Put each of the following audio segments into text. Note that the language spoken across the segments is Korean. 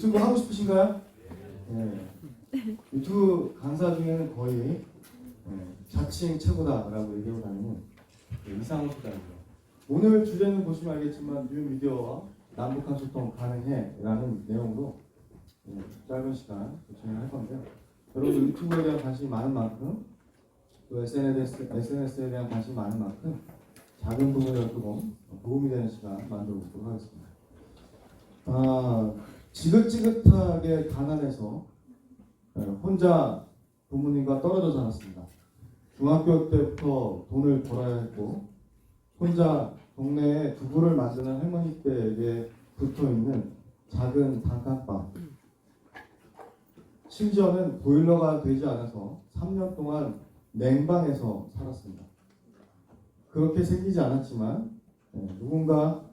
유튜브 하고 싶으신가요? 네. 유튜브 강사 중에는 거의 자칭 최고다라고 얘기하고 다니는 이상호 소장입니다. 오늘 주제는 보시면 알겠지만 뉴미디어와 남북한 소통 가능해라는 내용으로 짧은 시간 진행할 건데요. 여러분 유튜브에 대한 관심이 많은 만큼 또 SNS에 대한 관심이 많은 만큼 작은 부분이라도 조금 도움이 되는 시간 만들어 보도록 하겠습니다. 지긋지긋하게 가난해서 혼자 부모님과 떨어져 자랐습니다. 중학교 때부터 돈을 벌어야 했고 혼자 동네에 두부를 만드는 할머니 댁에 붙어있는 작은 단칸방, 심지어는 보일러가 되지 않아서 3년 동안 냉방에서 살았습니다. 그렇게 생기지 않았지만 누군가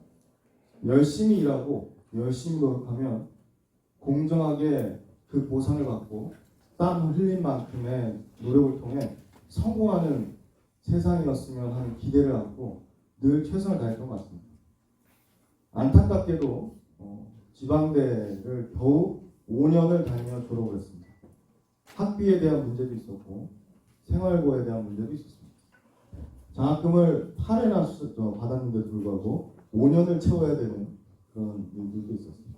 열심히 일하고 열심히 노력하면 공정하게 그 보상을 받고 땀 흘린 만큼의 노력을 통해 성공하는 세상이었으면 하는 기대를 안고 늘 최선을 다했던 것 같습니다. 안타깝게도 지방대를 겨우 5년을 다니며 졸업을 했습니다. 학비에 대한 문제도 있었고 생활고에 대한 문제도 있었습니다. 장학금을 8회나 받았는데도 불구하고 5년을 채워야 되는 그런 일들도 있었습니다.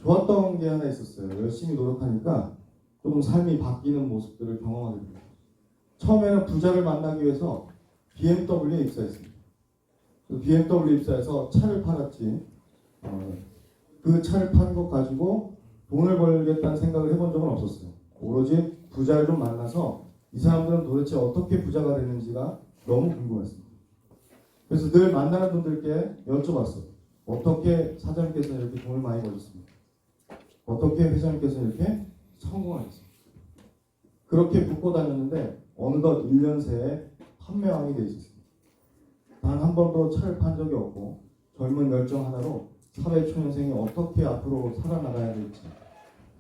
좋았던 게 하나 있었어요. 열심히 노력하니까 조금 삶이 바뀌는 모습들을 경험하게 됩니다. 처음에는 부자를 만나기 위해서 BMW에 입사했습니다. 그 BMW 입사해서 차를 팔았지 그 차를 판 것 가지고 돈을 벌겠다는 생각을 해본 적은 없었어요. 오로지 부자를 좀 만나서 이 사람들은 도대체 어떻게 부자가 되는지가 너무 궁금했습니다. 그래서 늘 만나는 분들께 여쭤봤어요. 어떻게 사장님께서 이렇게 돈을 많이 벌었습니까? 어떻게 회장님께서 이렇게 성공하셨습니까? 그렇게 묻고 다녔는데 어느덧 1년 새에 판매왕이 되어 있었습니다. 단 한 번도 차를 판 적이 없고 젊은 열정 하나로 사회초년생이 어떻게 앞으로 살아나가야 될지,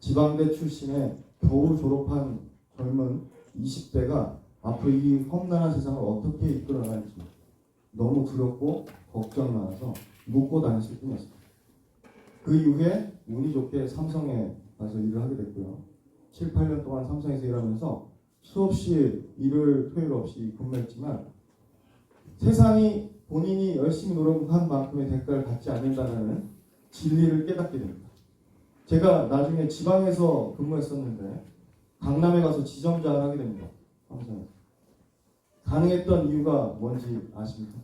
지방대 출신의 겨우 졸업한 젊은 20대가 앞으로 이 험난한 세상을 어떻게 이끌어 나갈지 너무 두렵고 걱정이 많아서 묻고 다녔을 뿐이었습니다. 그 이후에 운이 좋게 삼성에 가서 일을 하게 됐고요. 7, 8년 동안 삼성에서 일하면서 수없이 일을 토요일 없이 근무했지만 세상이 본인이 열심히 노력한 만큼의 대가를 받지 않는다는 진리를 깨닫게 됩니다. 제가 나중에 지방에서 근무했었는데 강남에 가서 지점장을 하게 됩니다. 삼성에서. 가능했던 이유가 뭔지 아십니까?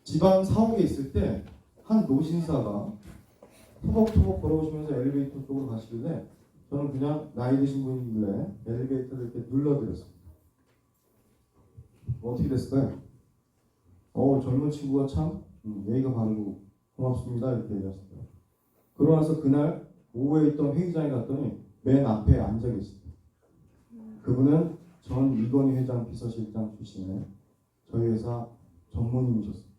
지방 사옥에 있을 때 한 노신사가 토벅토벅 걸어오시면서 엘리베이터 쪽으로 가시길래 저는 그냥 나이 드신 분이길래 엘리베이터를 이렇게 눌러드렸습니다. 어떻게 됐을까요? 젊은 친구가 참 예의가 바르고 고맙습니다 이렇게 얘기하셨어요. 그러고 나서 그날 오후에 있던 회의장에 갔더니 맨 앞에 앉아 계십니다. 그분은 전 이건희 회장 비서실장 출신의 저희 회사 전무님이셨습니다.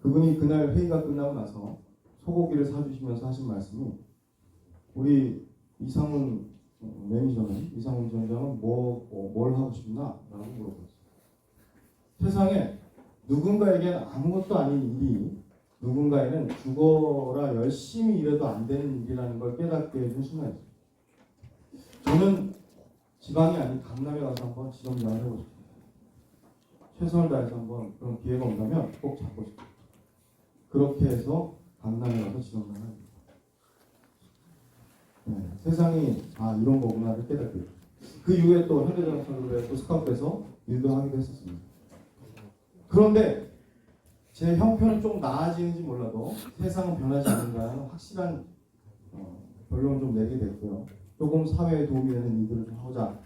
그분이 그날 회의가 끝나고 나서 소고기를 사주시면서 하신 말씀이 우리 이상훈 매니저는, 이상훈 지원장은 뭘 하고 싶나? 라고 물어봤어요. 세상에 누군가에겐 아무것도 아닌 일이 누군가에는 죽어라 열심히 일해도 안 되는 일이라는 걸 깨닫게 해준 순간이었어요. 저는 지방이 아닌 강남에 가서 한번 지점장을 해보고 싶어요. 최선을 다해서 한번 그런 기회가 온다면 꼭 잡고 싶어요. 그렇게 해서 강남에 가서 지점장을 합니다. 세상이 이런 거구나를 깨닫게 됐어요. 그 이후에 또 현대자동차그룹에 또 스카우트해서 일도 하기도 했었습니다. 그런데 제 형편은 좀 나아지는지 몰라도 세상은 변하지 않는다는 확실한 결론을 좀 내게 됐고요. 조금 사회에 도움이 되는 일들을 좀 하고자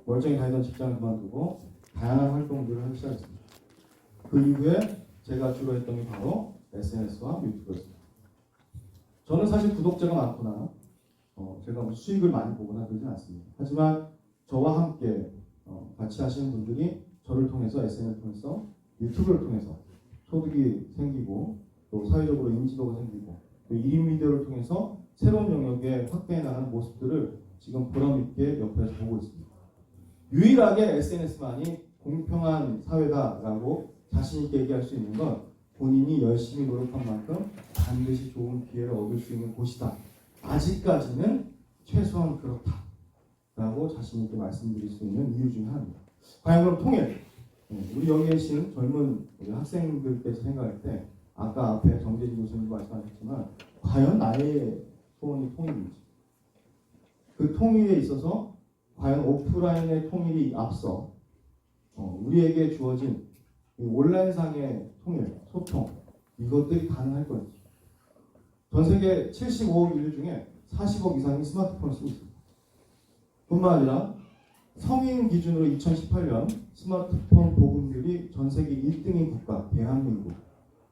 멀쩡히 다니던 직장을 그만두고 다양한 활동들을 하기 시작했습니다. 그 이후에 제가 주로 했던 게 바로 SNS와 유튜브였습니다. 저는 사실 구독자가 많거나 제가 수익을 많이 보거나 그러진 않습니다. 하지만 저와 함께 같이 하시는 분들이 저를 통해서 SNS를 통해서 유튜브를 통해서 소득이 생기고 또 사회적으로 인지도가 생기고 또 1인 미디어를 통해서 새로운 영역에 확대해 나가는 모습들을 지금 보람있게 옆에서 보고 있습니다. 유일하게 SNS만이 공평한 사회다라고 자신 있게 얘기할 수 있는 건 본인이 열심히 노력한 만큼 반드시 좋은 기회를 얻을 수 있는 곳이다. 아직까지는 최소한 그렇다라고 자신 있게 말씀드릴 수 있는 이유 중에 하나입니다. 과연 그럼 통일, 우리 여기 계신 젊은 우리 학생들께서 생각할 때 아까 앞에 정재진 교수님도 말씀하셨지만 과연 나의 소원이 통일인지, 그 통일에 있어서 과연 오프라인의 통일이 앞서 우리에게 주어진 온라인상의 통일, 소통, 이것들이 가능할 건지. 전 세계 75억 인류 중에 40억 이상이 스마트폰을 쓰고 있습니다. 뿐만 아니라 성인 기준으로 2018년 스마트폰 보급률이 전 세계 1등인 국가 대한민국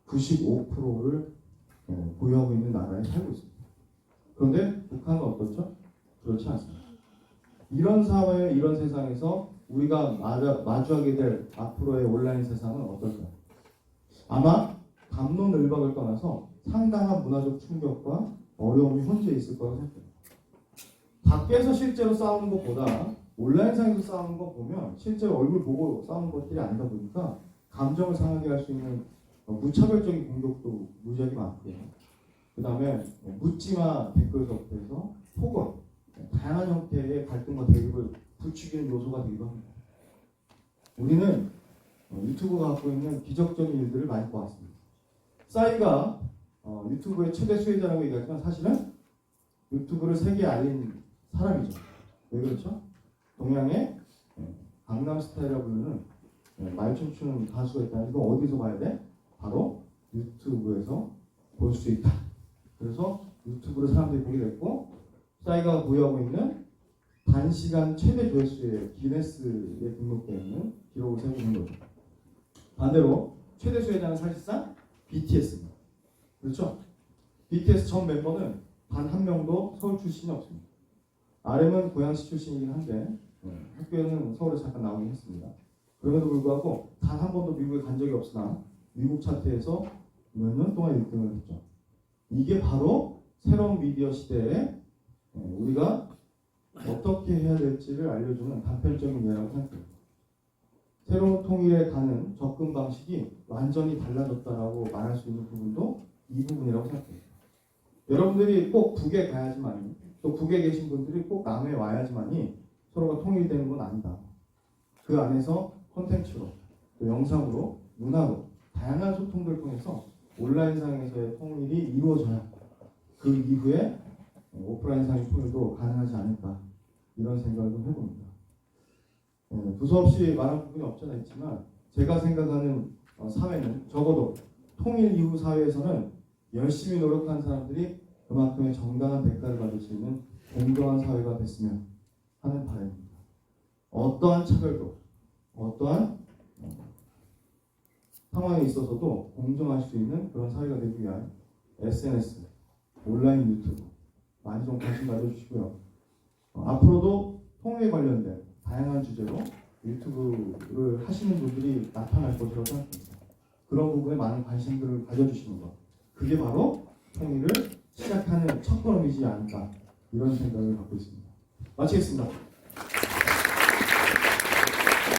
95%를 보유하고 있는 나라에 살고 있습니다. 그런데 북한은 어떻죠? 그렇지 않습니다. 이런 사회, 이런 세상에서 우리가 마주하게 될 앞으로의 온라인 세상은 어떨까요? 아마 갑론을박을 떠나서 상당한 문화적 충격과 어려움이 혼재 있을 거라고 생각합니다. 밖에서 실제로 싸우는 것보다 온라인상에서 싸우는 거 보면 실제로 얼굴 보고 싸우는 것들이 아니다 보니까 감정을 상하게 할 수 있는 무차별적인 공격도 무지하게 많고요. 그 다음에 묻지마 댓글부터 해서 폭언, 다양한 형태의 갈등과 대립을 부추기는 요소가 되기도 합니다. 우리는 유튜브가 갖고 있는 기적적인 일들을 많이 보았습니다. 싸이가 유튜브의 최대 수혜자라고 얘기하지만 사실은 유튜브를 세계에 알린 사람이죠. 왜 그렇죠? 동양의 강남스타일이라고 부르는 말춤 추는 가수가 있다. 이거 어디서 봐야 돼? 바로 유튜브에서 볼 수 있다. 그래서 유튜브를 사람들이 보게 됐고, 싸이가 보유하고 있는 단시간 최대 조회수의 기네스에 등록되어 있는 기록을 세우고 있는 거죠. 반대로 최대 수혜자는 사실상 BTS입니다. 그렇죠? BTS 전 멤버는 단 한 명도 서울 출신이 없습니다. RM은 고양시 출신이긴 한데 학교에는 서울에 잠깐 나오긴 했습니다. 그럼에도 불구하고 단 한 번도 미국에 간 적이 없으나 미국 차트에서 몇 년 동안 1등을 했죠. 이게 바로 새로운 미디어 시대에 우리가 어떻게 해야 될지를 알려주는 단편적인 예라고 생각합니다. 새로운 통일에 가는 접근 방식이 완전히 달라졌다라고 말할 수 있는 부분도 이 부분이라고 생각합니다. 여러분들이 꼭 북에 가야지만이, 또 북에 계신 분들이 꼭 남해에 와야지만이 서로가 통일되는 건 아니다. 그 안에서 콘텐츠로, 또 영상으로, 문화로 다양한 소통들을 통해서 온라인상에서의 통일이 이루어져야 그 이후에 오프라인상의 통일도 가능하지 않을까, 이런 생각을 좀 해봅니다. 두서없이 말할 부분이 없잖아 있지만 제가 생각하는 사회는 적어도 통일 이후 사회에서는 열심히 노력한 사람들이 그만큼의 정당한 대가를 받을 수 있는 공정한 사회가 됐으면 하는 바람입니다. 어떠한 차별도, 어떠한 상황에 있어서도 공정할 수 있는 그런 사회가 되기 위한 SNS, 온라인 유튜브 많이 좀 관심 가져주시고요. 앞으로도 통일에 관련된 다양한 주제로 유튜브를 하시는 분들이 나타날 것이라고 생각합니다. 그런 부분에 많은 관심들을 가져주시는 것, 그게 바로 통일을 시작하는 첫걸음이지 않을까, 이런 생각을 갖고 있습니다. 마치겠습니다.